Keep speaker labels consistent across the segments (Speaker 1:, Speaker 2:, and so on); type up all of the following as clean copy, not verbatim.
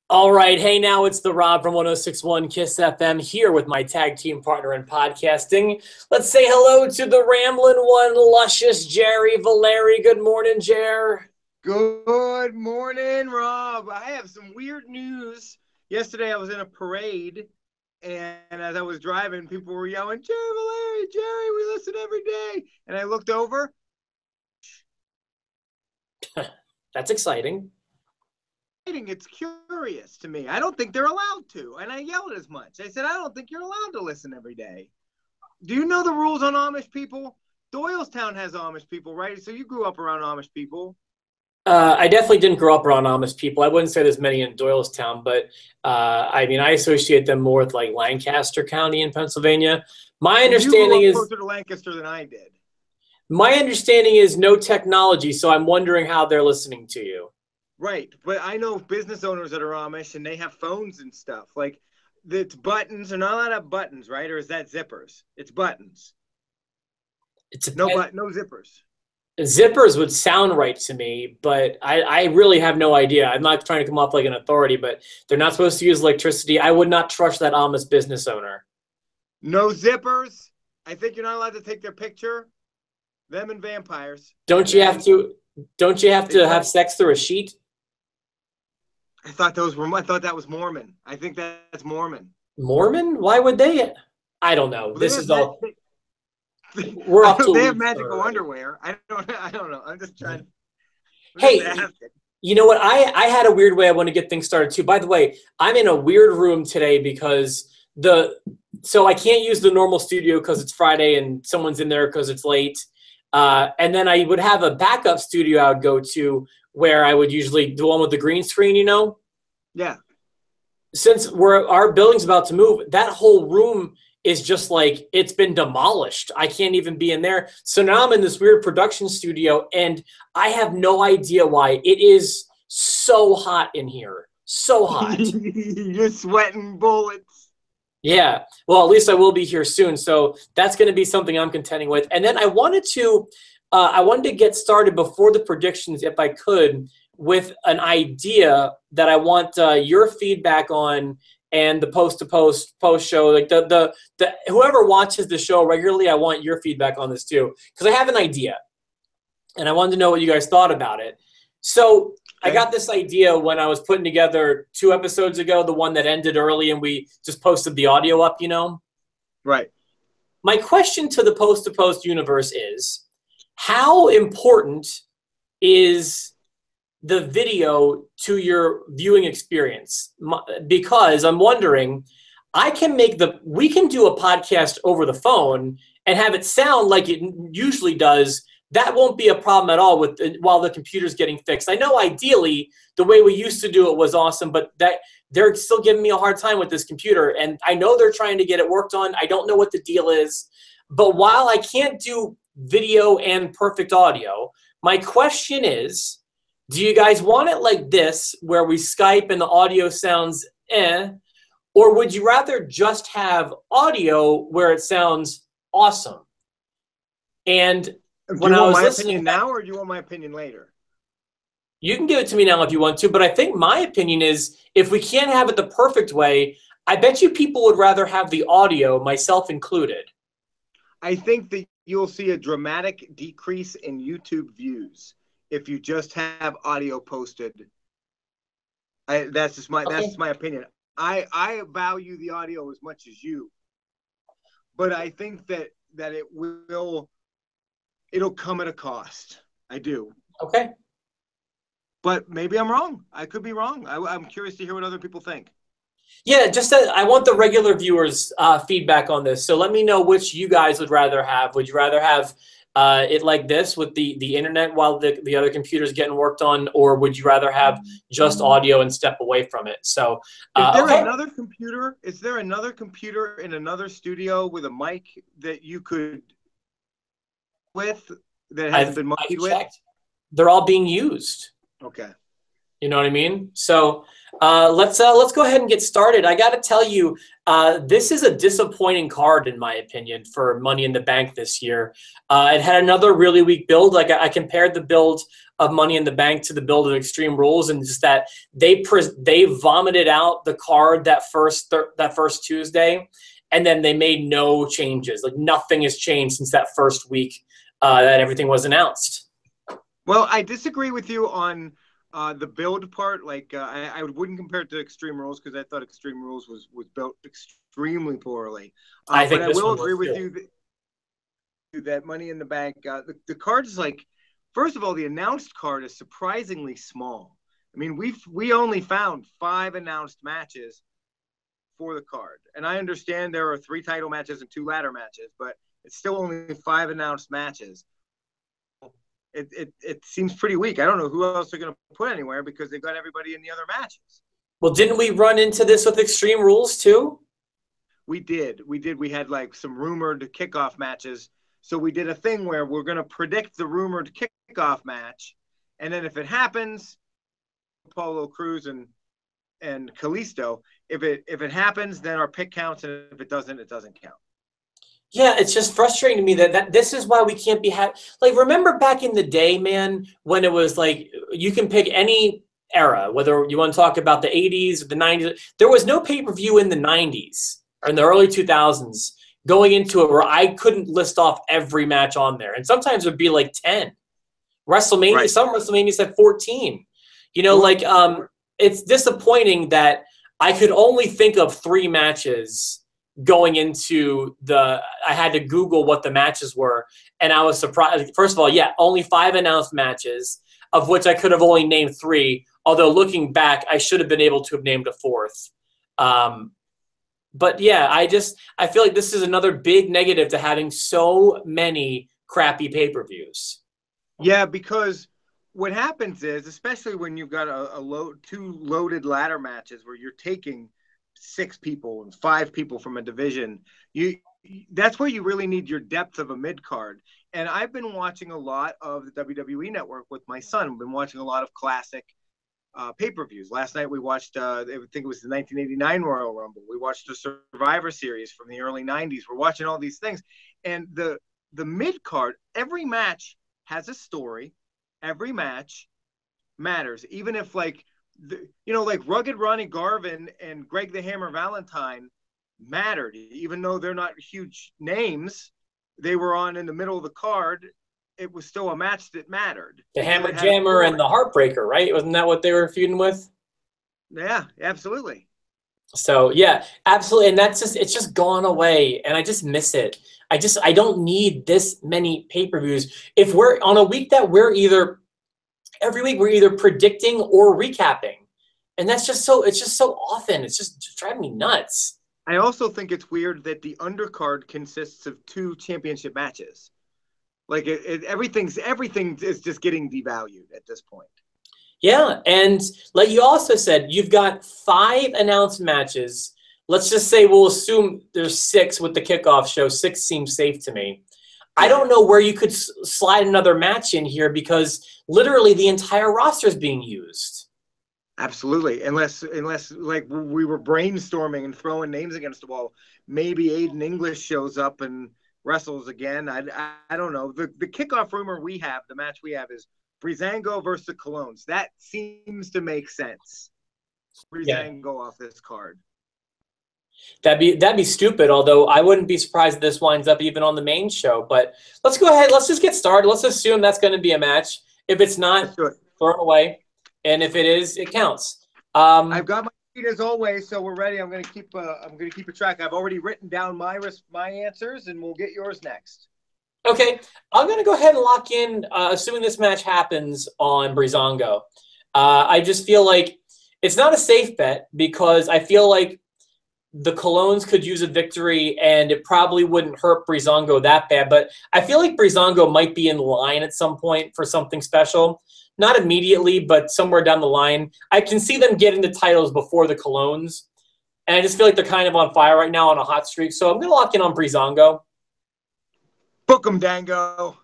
Speaker 1: All right. Hey, now it's the Rob from 1061 Kiss FM here with my tag team partner in podcasting. Let's say hello to the Ramblin' One, luscious Jerry Valeri. Good morning, Jer.
Speaker 2: Good morning, Rob. I have some weird news. Yesterday I was in a parade, and as I was driving, people were yelling, Jerry Valeri, Jerry, we listen every day. And I looked over.
Speaker 1: That's exciting.
Speaker 2: It's curious to me. I don't think they're allowed to. And I yelled as much. I said, I don't think you're allowed to listen every day. Do you know the rules on Amish people? Doylestown has Amish people, right? So you grew up around Amish people.
Speaker 1: I definitely didn't grow up around Amish people. I wouldn't say there's many in Doylestown, but I mean, I associate them more with like Lancaster County in Pennsylvania. My understanding
Speaker 2: you grew
Speaker 1: is
Speaker 2: up closer to Lancaster than I did.
Speaker 1: my understanding is no technology, so I'm wondering how they're listening to you.
Speaker 2: Right, but I know business owners that are Amish and they have phones and stuff. Like, it's buttons. They're not allowed to have buttons, right? Or is that zippers? It's buttons. No zippers.
Speaker 1: Zippers would sound right to me, but I really have no idea. I'm not trying to come off like an authority, but they're not supposed to use electricity. I would not trust that Amish business owner.
Speaker 2: No zippers. I think you're not allowed to take their picture. Them and vampires.
Speaker 1: Don't you have to have sex through a sheet?
Speaker 2: I thought that was Mormon. I think that's Mormon.
Speaker 1: Mormon? Why would they? I don't know.
Speaker 2: Well,
Speaker 1: this is all. We're off to.
Speaker 2: They have magical underwear. I don't know. I'm just trying.
Speaker 1: Hey, you know what? I had a weird way I want to get things started too. By the way, I'm in a weird room today because so I can't use the normal studio because it's Friday and someone's in there because it's late. And then I would have a backup studio I would go to where I would usually the one with the green screen, you know?
Speaker 2: Yeah.
Speaker 1: Since our building's about to move, that whole room is just like it's been demolished. I can't even be in there. So now I'm in this weird production studio and I have no idea why. It is so hot in here. So hot.
Speaker 2: You're sweating bullets.
Speaker 1: Yeah. Well, at least I will be here soon. So that's going to be something I'm contending with. And then I wanted to get started before the predictions, if I could, with an idea that I want your feedback on, and the post show, like the whoever watches the show regularly, I want your feedback on this too, because I have an idea, and I wanted to know what you guys thought about it. So I got this idea when I was putting together 2 episodes ago, the one that ended early, and we just posted the audio up, you know?
Speaker 2: Right.
Speaker 1: My question to the post universe is, how important is the video to your viewing experience? Because I'm wondering, we can do a podcast over the phone and have it sound like it usually does. That won't be a problem at all while the computer's getting fixed. I know ideally the way we used to do it was awesome, but they're still giving me a hard time with this computer, and I know they're trying to get it worked on. I don't know what the deal is, but while I can't do video and perfect audio, my question is, do you guys want it like this, where we Skype and the audio sounds or would you rather just have audio where it sounds awesome? And when I was
Speaker 2: my
Speaker 1: listening,
Speaker 2: opinion now, or do you want my opinion later?
Speaker 1: You can give it to me now if you want to, but I think my opinion is, if we can't have it the perfect way, I bet you people would rather have the audio, myself included.
Speaker 2: I think that you'll see a dramatic decrease in YouTube views if you just have audio posted. That's my opinion. I value the audio as much as you, but I think that it'll come at a cost. I do.
Speaker 1: Okay.
Speaker 2: But maybe I'm wrong. I could be wrong. I'm curious to hear what other people think.
Speaker 1: Yeah, I want the regular viewers' feedback on this. So let me know which you guys would rather have. Would you rather have it like this with the internet while the other computer's getting worked on, or would you rather have just audio and step away from it? So
Speaker 2: is there another computer? Is there another computer in another studio with a mic that you could that hasn't been monkeyed with?
Speaker 1: They're all being used.
Speaker 2: Okay.
Speaker 1: You know what I mean? So let's go ahead and get started. I got to tell you, this is a disappointing card in my opinion for Money in the Bank this year. It had another really weak build. Like I compared the build of Money in the Bank to the build of Extreme Rules, and just that they vomited out the card that first Tuesday, and then they made no changes. Like nothing has changed since that first week that everything was announced.
Speaker 2: Well, I disagree with you on the build part. Like I wouldn't compare it to Extreme Rules because I thought Extreme Rules was built extremely poorly.
Speaker 1: I think
Speaker 2: but I will agree with you that Money in the Bank, the card is like, first of all, the announced card is surprisingly small. I mean, we only found 5 announced matches for the card, and I understand there are 3 title matches and 2 ladder matches, but it's still only 5 announced matches. It seems pretty weak. I don't know who else they're going to put anywhere because they've got everybody in the other matches.
Speaker 1: Well, didn't we run into this with Extreme Rules too?
Speaker 2: We did. We had like some rumored kickoff matches. So we did a thing where we're going to predict the rumored kickoff match, and then if it happens, Apollo Crews and Kalisto. If it happens, then our pick counts, and if it doesn't, it doesn't count.
Speaker 1: Yeah, it's just frustrating to me that this is why we can't be like, remember back in the day, man, when it was like you can pick any era, whether you want to talk about the 80s or the 90s. There was no pay-per-view in the 90s or in the early 2000s going into it where I couldn't list off every match on there. And sometimes it would be like 10. WrestleMania, right. Some WrestleManias had 14. You know, like it's disappointing that I could only think of 3 matches going into I had to Google what the matches were, and I was surprised. First of all, yeah, only 5 announced matches, of which I could have only named 3, although looking back, I should have been able to have named a 4th. But yeah, I feel like this is another big negative to having so many crappy pay-per-views.
Speaker 2: Yeah, because what happens is, especially when you've got 2 loaded ladder matches where you're taking 6 people and 5 people from a division, that's where you really need your depth of a mid card. And I've been watching a lot of the WWE Network with my son. I've been watching a lot of classic pay-per-views. Last night we watched, I think it was the 1989 Royal Rumble. We watched the Survivor Series from the early 90s. We're watching all these things. And the mid card, every match has a story. Every match matters. Even if like Rugged Ronnie Garvin and Greg the Hammer Valentine mattered, even though they're not huge names, they were on in the middle of the card. It was still a match that mattered.
Speaker 1: The Hammer Jammer and the Heartbreaker, right? Wasn't that what they were feuding with?
Speaker 2: Yeah, absolutely.
Speaker 1: So yeah, absolutely. And it's just gone away, and I just miss it. I don't need this many pay-per-views. If we're on a week that every week we're either predicting or recapping. And it's just so often. It's just driving me nuts.
Speaker 2: I also think it's weird that the undercard consists of 2 championship matches. Like everything is just getting devalued at this point.
Speaker 1: Yeah, and like you also said, you've got 5 announced matches. Let's just say we'll assume there's 6 with the kickoff show. 6 seems safe to me. I don't know where you could slide another match in here because literally the entire roster is being used. Absolutely.
Speaker 2: Unless like we were brainstorming and throwing names against the wall, maybe Aiden English shows up and wrestles again. I don't know. The kickoff rumor we have, the match we have is Breezango versus the Colognes. That seems to make sense. Breezango off this card.
Speaker 1: That'd be stupid, although I wouldn't be surprised if this winds up even on the main show. But let's go ahead. Let's just get started. Let's assume that's going to be a match. If it's not, throw it away. And if it is, it counts.
Speaker 2: I've got my sheet as always, so we're ready. I'm going to keep a track. I've already written down my answers, and we'll get yours next.
Speaker 1: Okay, I'm going to go ahead and lock in, assuming this match happens on Breezango. I just feel like it's not a safe bet because I feel like the Colognes could use a victory, and it probably wouldn't hurt Breezango that bad. But I feel like Breezango might be in line at some point for something special. Not immediately, but somewhere down the line. I can see them getting the titles before the Colognes. And I just feel like they're kind of on fire right now on a hot streak. So I'm going to lock in on Breezango.
Speaker 2: Book 'em, Dango.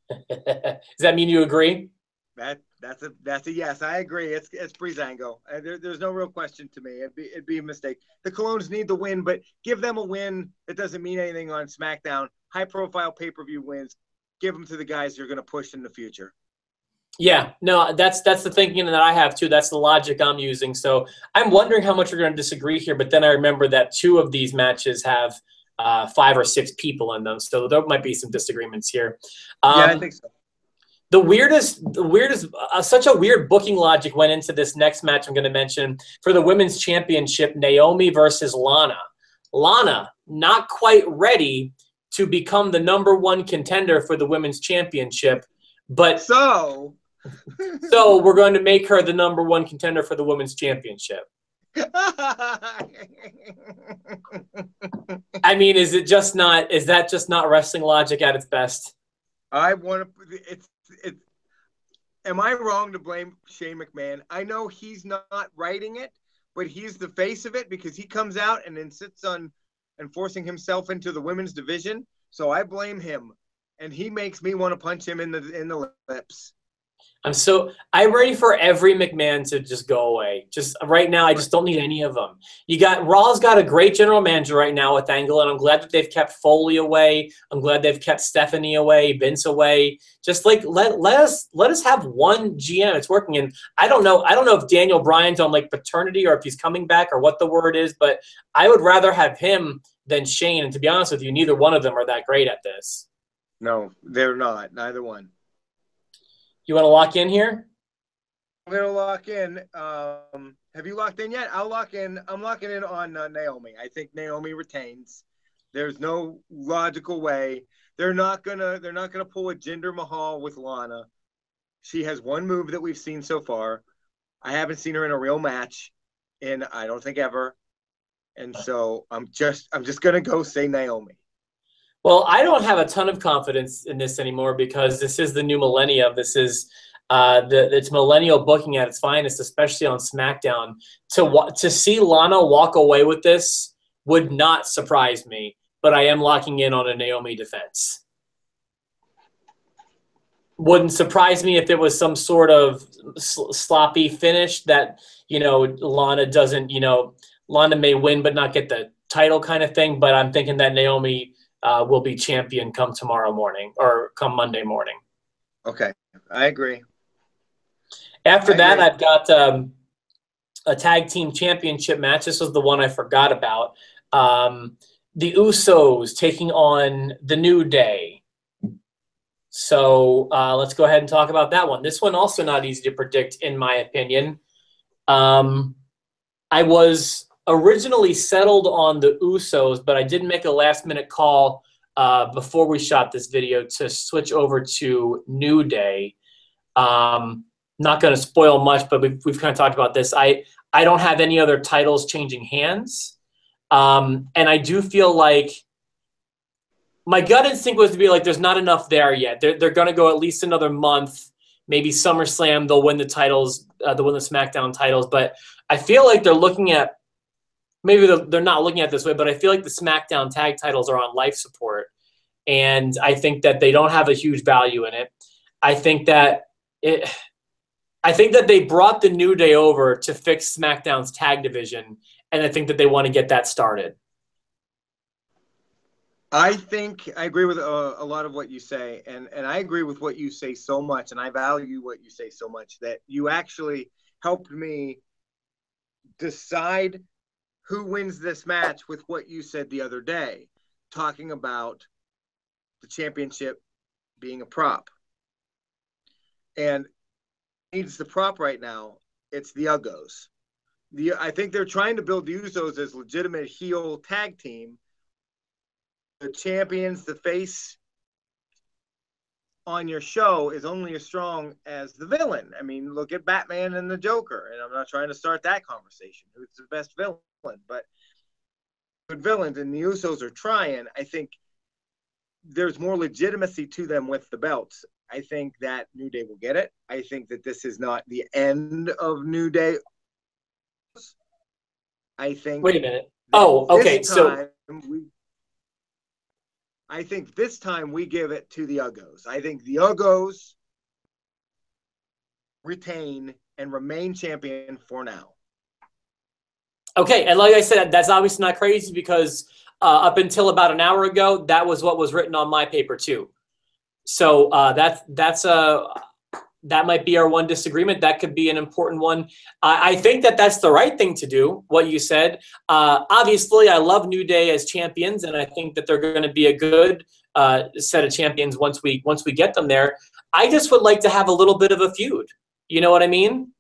Speaker 1: Does that mean you agree?
Speaker 2: That That's a yes. I agree. It's Breezango. There's no real question to me. It'd be a mistake. The Colognes need the win, but give them a win that doesn't mean anything on SmackDown. High profile pay-per-view wins. Give them to the guys you're going to push in the future.
Speaker 1: Yeah, no, that's the thinking that I have too. That's the logic I'm using. So I'm wondering how much we're going to disagree here. But then I remember that 2 of these matches have 5 or 6 people in them, so there might be some disagreements here.
Speaker 2: Yeah, I think so.
Speaker 1: The weirdest, such a weird booking logic went into this next match I'm going to mention for the women's championship, Naomi versus Lana. Lana, not quite ready to become the #1 contender for the women's championship, but
Speaker 2: so
Speaker 1: we're going to make her the #1 contender for the women's championship. I mean, is that just not wrestling logic at its best?
Speaker 2: I want to. It's. Am I wrong to blame Shane McMahon? I know he's not writing it, but he's the face of it because he comes out and insists on enforcing himself into the women's division. So I blame him, and he makes me want to punch him in the lips.
Speaker 1: I'm ready for every McMahon to just go away. Just right now, I just don't need any of them. Raw's got a great general manager right now with Angle, and I'm glad that they've kept Foley away. I'm glad they've kept Stephanie away, Vince away. Just like let us have one GM. It's working, and I don't know if Daniel Bryan's on like paternity or if he's coming back or what the word is, but I would rather have him than Shane. And to be honest with you, neither one of them are that great at this.
Speaker 2: No, they're not. Neither one.
Speaker 1: You want to lock in here?
Speaker 2: I'm going to lock in. Have you locked in yet? I'll lock in. I'm locking in on Naomi. I think Naomi retains. There's no logical way. They're not gonna pull a Jinder Mahal with Lana. She has one move that we've seen so far. I haven't seen her in a real match in I don't think ever. And so I'm just gonna go say Naomi.
Speaker 1: Well, I don't have a ton of confidence in this anymore because this is the new millennium. This is it's millennial booking at its finest, especially on SmackDown. To see Lana walk away with this would not surprise me, but I am locking in on a Naomi defense. Wouldn't surprise me if it was some sort of sloppy finish that, Lana doesn't, Lana may win but not get the title kind of thing, but I'm thinking that Naomi will be champion come tomorrow morning or come Monday morning.
Speaker 2: Okay, I agree.
Speaker 1: After that, I've got a tag team championship match. This was the one I forgot about. The Usos taking on the New Day. So let's go ahead and talk about that one. This one also not easy to predict, in my opinion. I was originally settled on the Usos, but I did make a last-minute call before we shot this video to switch over to New Day. Not going to spoil much, but we've kind of talked about this. I don't have any other titles changing hands, and I do feel like my gut instinct was to be like, there's not enough there yet. They're going to go at least another month, maybe SummerSlam. They'll win the titles, they'll win the SmackDown titles, but I feel like they're looking at. Maybe they're not looking at it this way, but I feel like the SmackDown tag titles are on life support, and I think that they don't have a huge value in it. I think that they brought the New Day over to fix SmackDown's tag division, and I think that they want to get that started.
Speaker 2: I think I agree with a lot of what you say, and I agree with what you say so much, and I value what you say so much that you actually helped me decide who wins this match with what you said the other day, talking about the championship being a prop. And needs the prop right now, it's the Uggos. I think they're trying to build the Usos as legitimate heel tag team. The champions, the face on your show is only as strong as the villain. I mean, look at Batman and the Joker, and I'm not trying to start that conversation. Who's the best villain? But good villains, and the Usos are trying. I think there's more legitimacy to them with the belts. I think that New Day will get it. I think that this is not the end of New Day. I think.
Speaker 1: Wait a minute. Oh, okay.
Speaker 2: I think this time we give it to the Uggos. I think the Uggos retain and remain champion for now.
Speaker 1: Okay, and like I said, that's obviously not crazy because up until about an hour ago, that was what was written on my paper too. So that might be our one disagreement. That could be an important one. I think that that's the right thing to do, what you said. Obviously, I love New Day as champions, and I think that they're going to be a good set of champions once we get them there. I just would like to have a little bit of a feud. You know what I mean?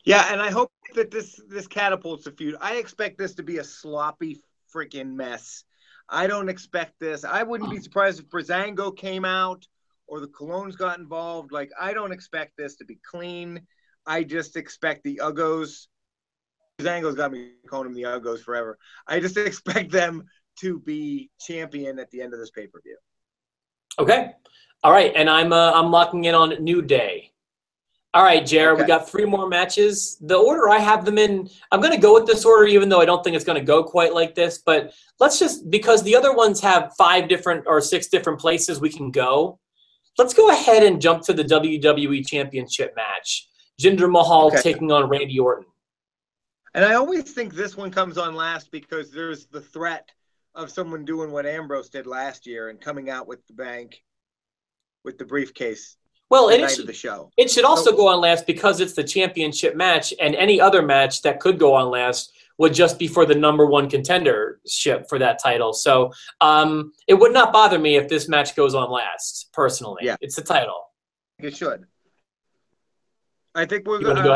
Speaker 2: Yeah, and I hope that this catapults the feud. I expect this to be a sloppy freaking mess. I don't expect this. I wouldn't be surprised if Breezango came out or the Colognes got involved. Like, I don't expect this to be clean. I just expect the Uggos. Breezango's got me calling them the Uggos forever. I just expect them to be champion at the end of this pay-per-view.
Speaker 1: Okay. All right, and I'm locking in on New Day. All right, Jared, okay. We got 3 more matches. The order I have them in, I'm going to go with this order, even though I don't think it's going to go quite like this. But let's just, because the other ones have 5 different or 6 different places we can go, let's go ahead and jump to the WWE Championship match. Jinder Mahal taking on Randy Orton.
Speaker 2: And I always think this one comes on last because there's the threat of someone doing what Ambrose did last year and coming out with the bank, with the briefcase.
Speaker 1: Well,
Speaker 2: it
Speaker 1: should also go on last because it's the championship match, and any other match that could go on last would just be for the #1 contendership for that title. So it would not bother me if this match goes on last, personally. Yeah. It's the title.
Speaker 2: It should. I think we're
Speaker 1: going to go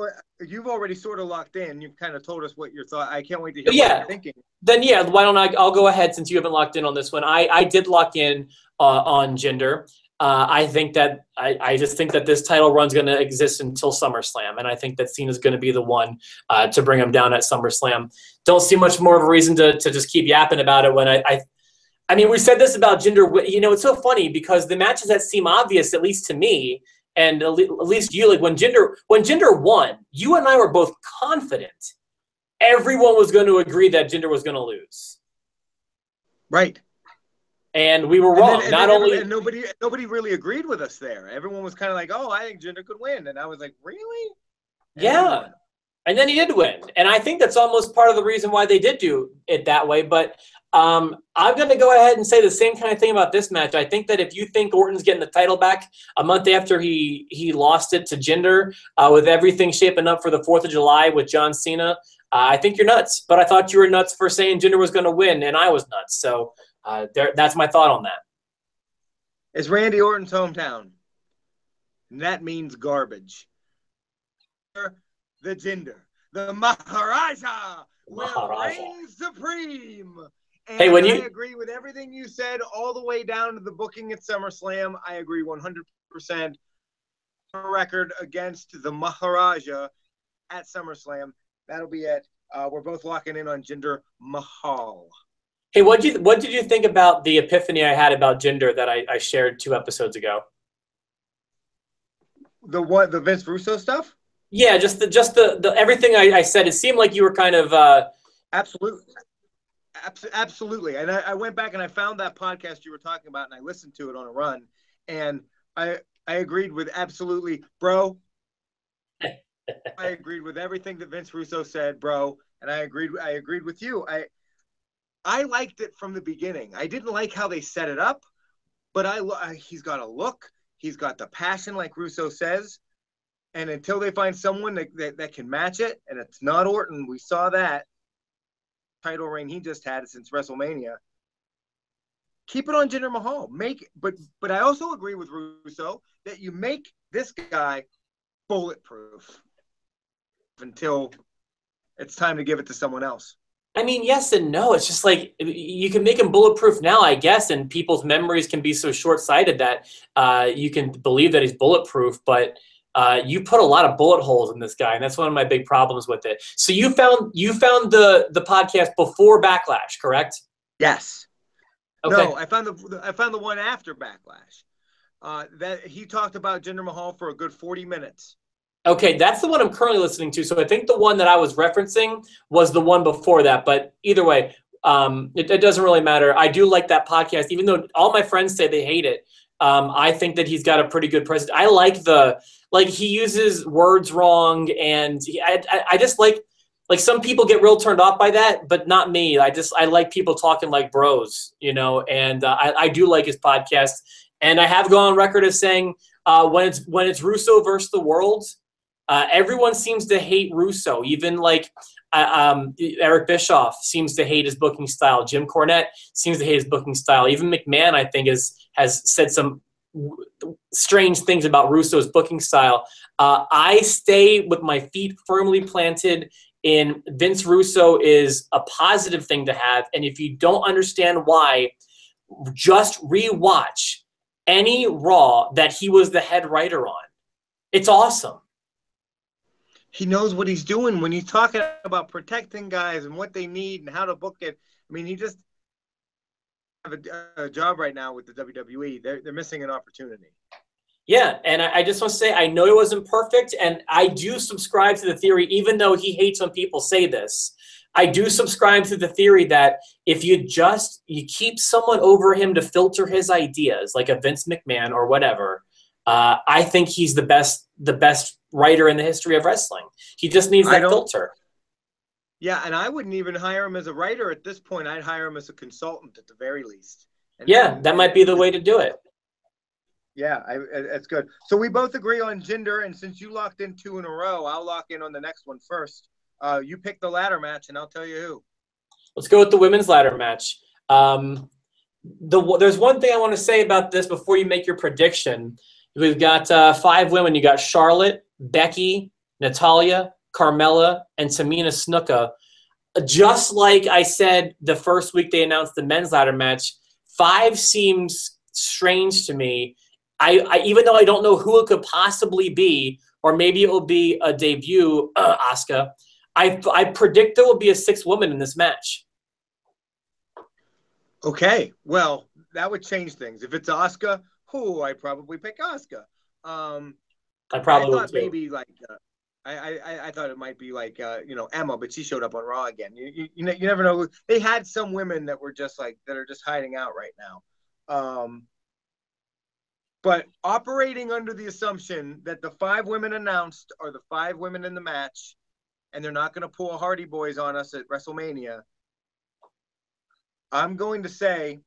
Speaker 1: ahead?
Speaker 2: You've already sort of locked in. You've kind of told us what your thought. I can't wait to hear what you're thinking.
Speaker 1: Then, why don't I'll go ahead since you haven't locked in on this one. I did lock in on Jinder. I think that I just think that this title run's going to exist until SummerSlam, and I think that Cena's going to be the one to bring him down at SummerSlam. Don't see much more of a reason to just keep yapping about it when I mean, we said this about Jinder. You know, it's so funny because the matches that seem obvious, at least to me, and at least you, like when Jinder won, you and I were both confident everyone was going to agree that Jinder was going to lose.
Speaker 2: Right.
Speaker 1: And we were wrong.
Speaker 2: Nobody really agreed with us there. Everyone was kind of like, "Oh, I think Jinder could win," and I was like, "Really?"
Speaker 1: Yeah. And then he did win, and I think that's almost part of the reason why they did do it that way. But I'm going to go ahead and say the same kind of thing about this match. I think that if you think Orton's getting the title back a month after he lost it to Jinder, with everything shaping up for the 4th of July with John Cena, I think you're nuts. But I thought you were nuts for saying Jinder was going to win, and I was nuts. So. That's my thought on that.
Speaker 2: It's Randy Orton's hometown, and that means garbage. The Jinder, the Maharaja, will reign supreme. And I agree with everything you said, all the way down to the booking at SummerSlam. I agree 100%. Record against the Maharaja at SummerSlam. That'll be it. We're both locking in on Jinder Mahal.
Speaker 1: Hey, what did you think about the epiphany I had about Jinder that I shared 2 episodes ago?
Speaker 2: The Vince Russo stuff?
Speaker 1: Yeah, just the everything I said. It seemed like you were kind of
Speaker 2: absolutely. And I went back and I found that podcast you were talking about, and I listened to it on a run, and I agreed with absolutely, bro. I agreed with everything that Vince Russo said, bro, and I agreed with you. I liked it from the beginning. I didn't like how they set it up, but he's got a look. He's got the passion, like Russo says. And until they find someone that can match it, and it's not Orton, we saw that title reign he just had since WrestleMania. Keep it on Jinder Mahal. But I also agree with Russo that you make this guy bulletproof until it's time to give it to someone else.
Speaker 1: I mean, yes and no. It's just like you can make him bulletproof now, I guess, and people's memories can be so short-sighted that you can believe that he's bulletproof, but you put a lot of bullet holes in this guy, and that's one of my big problems with it. So you found the podcast before Backlash, correct?
Speaker 2: Yes.
Speaker 1: Okay.
Speaker 2: No, I found the one after Backlash. That he talked about Jinder Mahal for a good 40 minutes.
Speaker 1: Okay, that's the one I'm currently listening to. So I think the one that I was referencing was the one before that. But either way, it doesn't really matter. I do like that podcast, even though all my friends say they hate it. I think that he's got a pretty good presence. I like he uses words wrong, and I just like some people get real turned off by that, but not me. I like people talking like bros, you know, and I do like his podcast. And I have gone on record as saying when it's Russo versus the world, everyone seems to hate Russo. Even like Eric Bischoff seems to hate his booking style. Jim Cornette seems to hate his booking style. Even McMahon, I think, has said some strange things about Russo's booking style. I stay with my feet firmly planted in Vince Russo is a positive thing to have. And if you don't understand why, just rewatch any Raw that he was the head writer on. It's awesome.
Speaker 2: He knows what he's doing when he's talking about protecting guys and what they need and how to book it. I mean, he just have a job right now with the WWE. They're missing an opportunity.
Speaker 1: Yeah, and I just want to say I know he wasn't perfect, and I do subscribe to the theory, even though he hates when people say this. I do subscribe to the theory that if you keep someone over him to filter his ideas, like a Vince McMahon or whatever, I think he's the best writer in the history of wrestling. He just needs that filter.
Speaker 2: Yeah, and I wouldn't even hire him as a writer at this point. I'd hire him as a consultant at the very least.
Speaker 1: That might be the way to do it.
Speaker 2: Yeah, that's good. So we both agree on Jinder, and since you locked in 2 in a row, I'll lock in on the next one first. You pick the ladder match, and I'll tell you who. Let's
Speaker 1: go with the women's ladder match. There's one thing I want to say about this before you make your prediction. We've got 5 women. You got Charlotte, Becky, Natalya, Carmella, and Tamina Snuka. Just like I said the first week they announced the men's ladder match, 5 seems strange to me. I even though I don't know who it could possibly be, or maybe it will be a debut, Asuka, I predict there will be a 6th woman in this match.
Speaker 2: Okay, well, that would change things. If it's Asuka, I'd probably pick Asuka.
Speaker 1: I probably
Speaker 2: thought
Speaker 1: would too.
Speaker 2: Maybe like I thought it might be like Emma, but she showed up on Raw again. You never know. They had some women that were just like that are just hiding out right now. But operating under the assumption that the 5 women announced are the 5 women in the match, and they're not going to pull a Hardy Boys on us at WrestleMania, I'm going to say,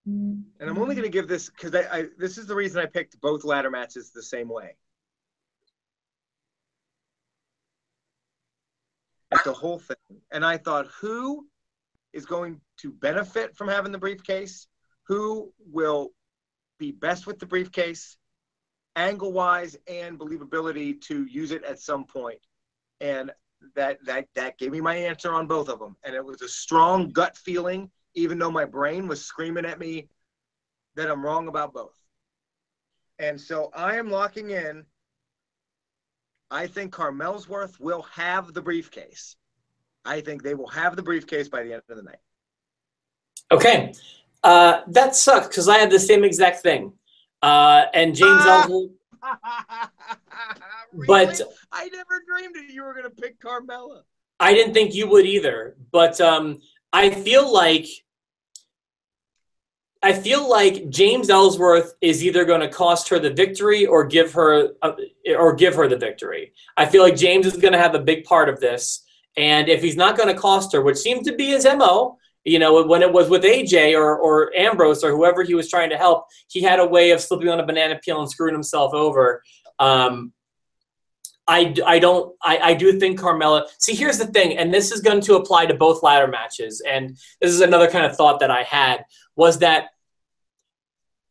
Speaker 2: and I'm only going to give this because this is the reason I picked both ladder matches the same way. The whole thing. And I thought, who is going to benefit from having the briefcase? Who will be best with the briefcase, angle-wise and believability to use it at some point? And that gave me my answer on both of them. And it was a strong gut feeling, even though my brain was screaming at me that I'm wrong about both. And so I am locking in. I think Carmellsworth will have the briefcase. I think they will have the briefcase by the end of the night.
Speaker 1: Okay. That sucks because I had the same exact thing. And James Ellsworth.
Speaker 2: Really?
Speaker 1: But
Speaker 2: I never dreamed that you were going to pick Carmella.
Speaker 1: I didn't think you would either. But I feel like James Ellsworth is either going to cost her the victory or give her the victory. I feel like James is going to have a big part of this. And if he's not going to cost her, which seems to be his MO, when it was with AJ or Ambrose or whoever he was trying to help, he had a way of slipping on a banana peel and screwing himself over. I do think Carmella. See, here's the thing, and this is going to apply to both ladder matches. And this is another kind of thought that I had, was that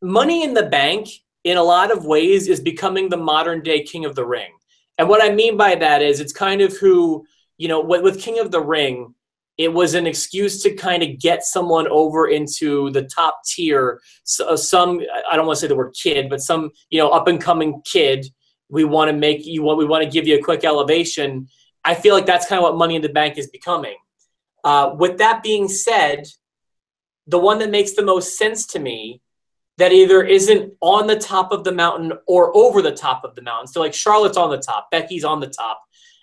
Speaker 1: Money in the Bank, in a lot of ways, is becoming the modern day King of the Ring. And what I mean by that is it's kind of who, with King of the Ring, it was an excuse to kind of get someone over into the top tier. So some, I don't want to say the word kid, but some, up and coming kid. We want to give you a quick elevation. I feel like that's kind of what Money in the Bank is becoming. With that being said, the one that makes the most sense to me that either isn't on the top of the mountain or over the top of the mountain. So like Charlotte's on the top, Becky's on the top,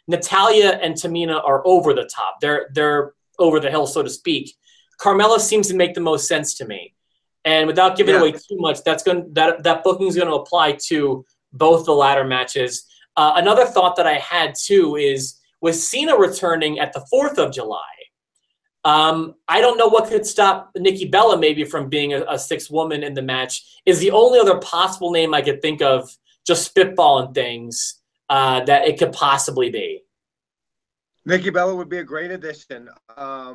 Speaker 1: Natalya and Tamina are over the top. They're over the hill, so to speak. Carmella seems to make the most sense to me. And without giving away too much, that booking is going to apply to both the ladder matches. Another thought that I had too is with Cena returning at the 4th of July. I don't know what could stop Nikki Bella maybe from being a sixth woman in the match. Is the only other possible name I could think of, just spitballing things, that it could possibly be.
Speaker 2: Nikki Bella would be a great addition.
Speaker 1: I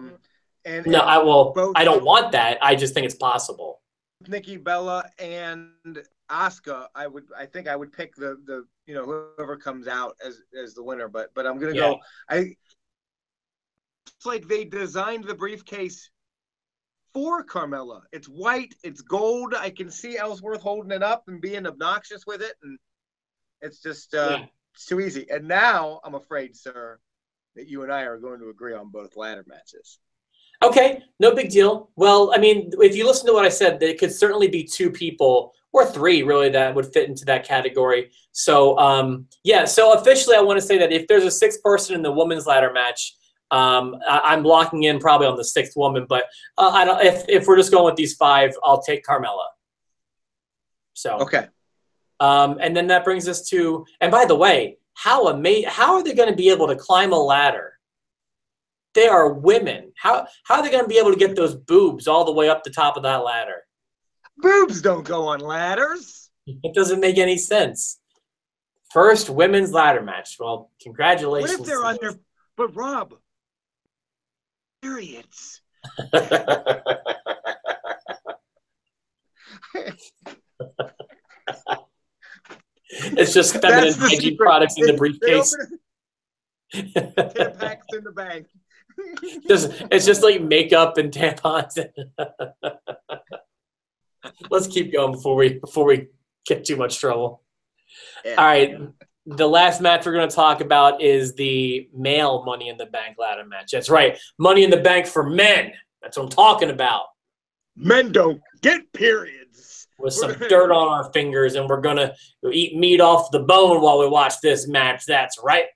Speaker 1: don't want that. I just think it's possible.
Speaker 2: Nikki Bella and Asuka, I think I would pick the whoever comes out as the winner. But I'm gonna go. It's like they designed the briefcase for Carmella. It's white, it's gold. I can see Ellsworth holding it up and being obnoxious with it, and it's just it's too easy. And now I'm afraid, sir, that you and I are going to agree on both ladder matches.
Speaker 1: Okay, no big deal. Well, I mean, if you listen to what I said, it could certainly be 2 people or 3 really that would fit into that category. So, so officially I want to say that if there's a 6th person in the women's ladder match, I'm locking in probably on the 6th woman, but if we're just going with these 5, I'll take Carmella. So,
Speaker 2: okay.
Speaker 1: And then that brings us to, and by the way, how are they going to be able to climb a ladder? They are women. How are they going to be able to get those boobs all the way up the top of that ladder?
Speaker 2: Boobs don't go on ladders.
Speaker 1: It doesn't make any sense. First women's ladder match. Well, congratulations.
Speaker 2: What if they're on their... But Rob, periods.
Speaker 1: It's just feminine hygiene products in the briefcase.
Speaker 2: Tampax in the bank.
Speaker 1: It's just like makeup and tampons. Let's keep going before we get too much trouble. Yeah. All right. The last match we're going to talk about is the male Money in the Bank ladder match. That's right. Money in the Bank for men. That's what I'm talking about.
Speaker 2: Men don't get periods.
Speaker 1: With some dirt on our fingers, and we're going to eat meat off the bone while we watch this match. That's right.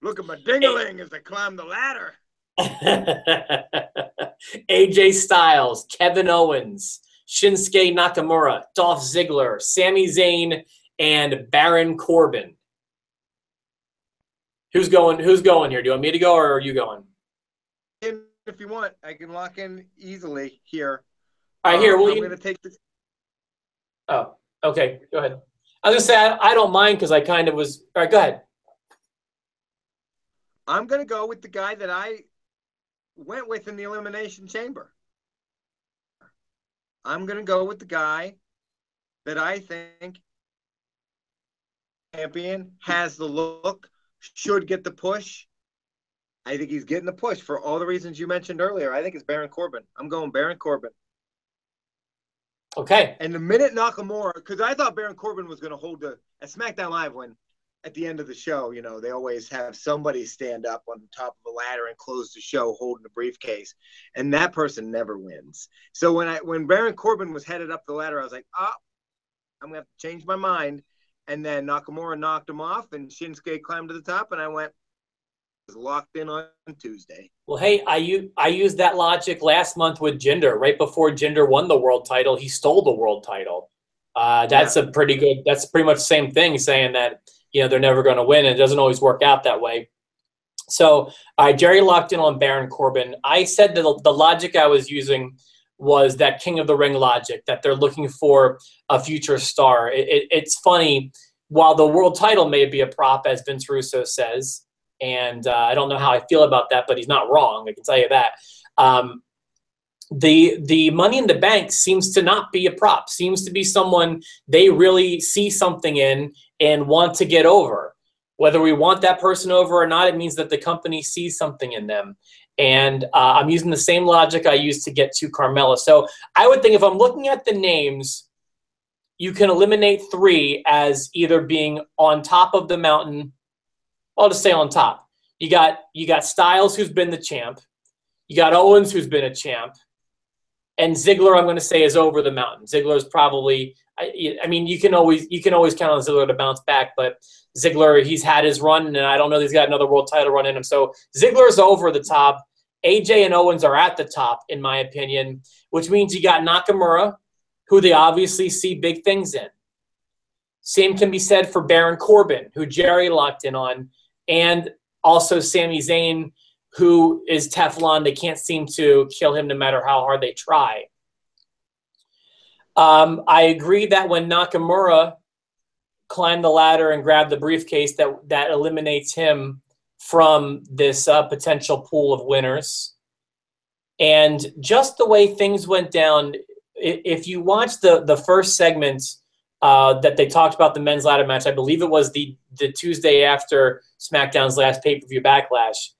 Speaker 2: Look at my ding-a-ling as I climb the ladder.
Speaker 1: AJ Styles, Kevin Owens, Shinsuke Nakamura, Dolph Ziggler, Sami Zayn, and Baron Corbin. Who's going here? Do you want me to go or are you going?
Speaker 2: If you want, I can lock in easily here.
Speaker 1: All right, here.
Speaker 2: I'm going to take this.
Speaker 1: Oh, okay. Go ahead. I was going to say I don't mind because I kind of was. All right, go ahead.
Speaker 2: I'm going to go with the guy that I went with in the Elimination Chamber. I'm going to go with the guy that I think champion, has the look, should get the push. I think he's getting the push for all the reasons you mentioned earlier. I think it's Baron Corbin. I'm going Baron Corbin.
Speaker 1: Okay.
Speaker 2: And the minute Nakamura, because I thought Baron Corbin was going to hold at SmackDown Live when at the end of the show, they always have somebody stand up on top of a ladder and close the show holding a briefcase, and that person never wins. So when Baron Corbin was headed up the ladder, I was like, I'm going to have to change my mind. And then Nakamura knocked him off, and Shinsuke climbed to the top, and I was locked in on Tuesday.
Speaker 1: Well, hey, I used that logic last month with Jinder. Right before Jinder won the world title, he stole the world title. That's pretty much the same thing, saying that they're never going to win, and it doesn't always work out that way. So Jerry locked in on Baron Corbin. I said that the logic I was using was that King of the Ring logic, that they're looking for a future star. It's funny, while the world title may be a prop, as Vince Russo says, and I don't know how I feel about that, but he's not wrong, I can tell you that. The Money in the Bank seems to not be a prop, seems to be someone they really see something in and want to get over. Whether we want that person over or not, it means that the company sees something in them. And I'm using the same logic I used to get to Carmella. So I would think if I'm looking at the names, you can eliminate 3 as either being on top of the mountain. I'll just say on top. You got Styles, who's been the champ. You got Owens, who's been a champ. And Ziggler, I'm going to say, is over the mountain. Ziggler is probably, I mean, you can always count on Ziggler to bounce back, but Ziggler, he's had his run, and I don't know that he's got another world title run in him. So Ziggler's over the top. AJ and Owens are at the top, in my opinion, which means you got Nakamura, who they obviously see big things in. Same can be said for Baron Corbin, who Jerry locked in on, and also Sami Zayn, who is Teflon. They can't seem to kill him no matter how hard they try. I agree that when Nakamura climbed the ladder and grabbed the briefcase, that eliminates him from this potential pool of winners. And just the way things went down, if you watch the first segment that they talked about the men's ladder match, I believe it was the Tuesday after SmackDown's last pay-per-view Backlash,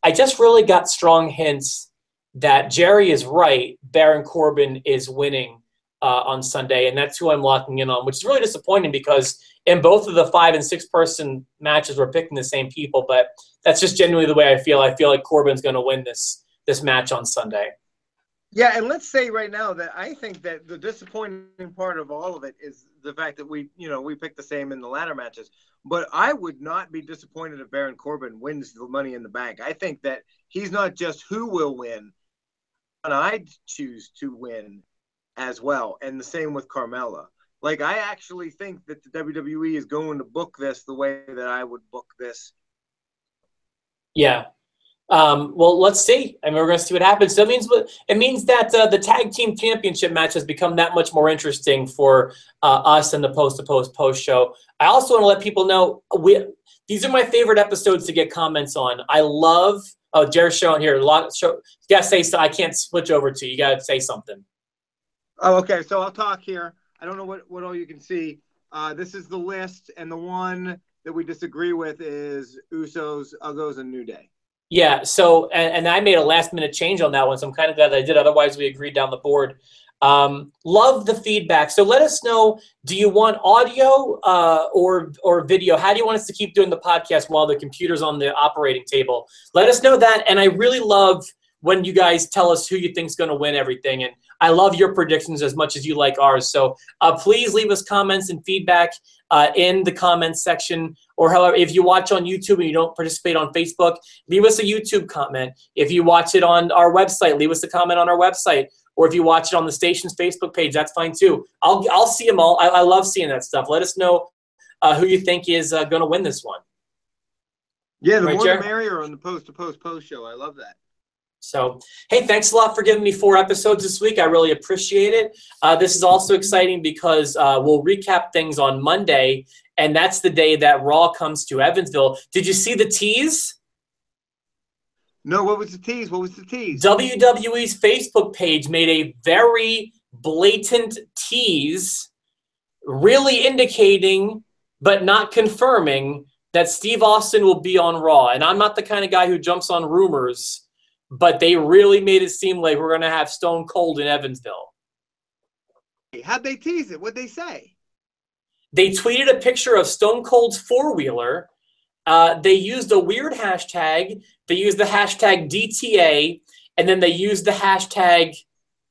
Speaker 1: I just really got strong hints that Jerry is right. Baron Corbin is winning on Sunday, and that's who I'm locking in on, which is really disappointing because in both of the 5- and 6-person matches, we're picking the same people, but that's just genuinely the way I feel. I feel like Corbin's going to win this match on Sunday.
Speaker 2: Yeah, and let's say right now that I think that the disappointing part of all of it is the fact that we picked the same in the ladder matches. But I would not be disappointed if Baron Corbin wins the Money in the Bank. I think that he's not just who will win, and I'd choose to win as well. And the same with Carmella. Like, I actually think that the WWE is going to book this the way that I would book this.
Speaker 1: Yeah. Well, let's see. I mean, we're going to see what happens. So it means that the tag team championship match has become that much more interesting for us and the post show. I also want to let people know these are my favorite episodes to get comments on. I love. Oh, Jared's showing here. You got to say so. I can't switch over to you. You got to say something.
Speaker 2: Oh, okay. So I'll talk here. I don't know what all you can see. This is the list, and the one that we disagree with is Usos, Uggos, and New Day.
Speaker 1: Yeah, so, and I made a last-minute change on that one, so I'm kind of glad I did. Otherwise, we agreed down the board. Love the feedback. So let us know, do you want audio or video? How do you want us to keep doing the podcast while the computer's on the operating table? Let us know that, and I really love when you guys tell us who you think is going to win everything, and I love your predictions as much as you like ours. So please leave us comments and feedback in the comments section, or however, if you watch on YouTube and you don't participate on Facebook, leave us a YouTube comment. If you watch it on our website, leave us a comment on our website. Or if you watch it on the station's Facebook page, that's fine too. I'll see them all. I love seeing that stuff. Let us know who you think is going to win this one.
Speaker 2: Yeah, the more the merrier on the post show. I love that.
Speaker 1: So, hey, thanks a lot for giving me 4 episodes this week. I really appreciate it. This is also exciting because we'll recap things on Monday, and that's the day that Raw comes to Evansville. Did you see the tease?
Speaker 2: No, what was the tease? What was the tease?
Speaker 1: WWE's Facebook page made a very blatant tease, really indicating but not confirming that Steve Austin will be on Raw. And I'm not the kind of guy who jumps on rumors, but they really made it seem like we're going to have Stone Cold in Evansville.
Speaker 2: How'd they tease it? What'd they say?
Speaker 1: They tweeted a picture of Stone Cold's four-wheeler. They used a weird hashtag. They used the hashtag DTA, and then they used the hashtag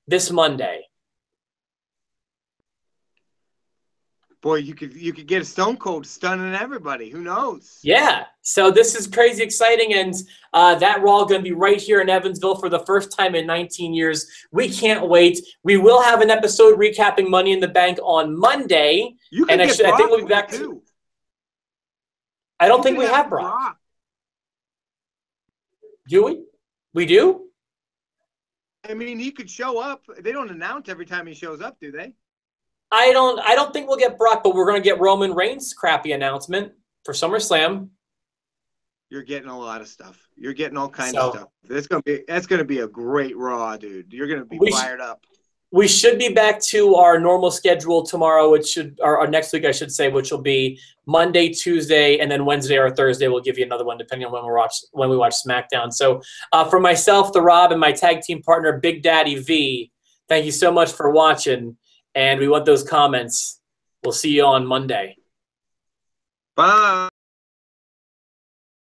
Speaker 1: this Monday.
Speaker 2: Boy, you could get a Stone Cold stunning everybody. Who knows?
Speaker 1: Yeah. So this is crazy exciting, and that Raw going to be right here in Evansville for the first time in 19 years. We can't wait. We will have an episode recapping Money in the Bank on Monday.
Speaker 2: You can get Brock,
Speaker 1: I think we'll be back
Speaker 2: too.
Speaker 1: I don't think we have Brock. Do we? We do?
Speaker 2: I mean, he could show up. They don't announce every time he shows up, do they?
Speaker 1: I don't think we'll get Brock, but we're going to get Roman Reigns' crappy announcement for SummerSlam.
Speaker 2: You're getting a lot of stuff. You're getting all kinds of stuff. That's gonna be a great Raw, dude. You're gonna be fired up.
Speaker 1: We should be back to our normal schedule tomorrow, or next week, I should say, which will be Monday, Tuesday, and then Wednesday or Thursday. We'll give you another one depending on when we watch SmackDown. So for myself, the Rob, and my tag team partner, Big Daddy V, thank you so much for watching. And we want those comments. We'll see you on Monday.
Speaker 2: Bye.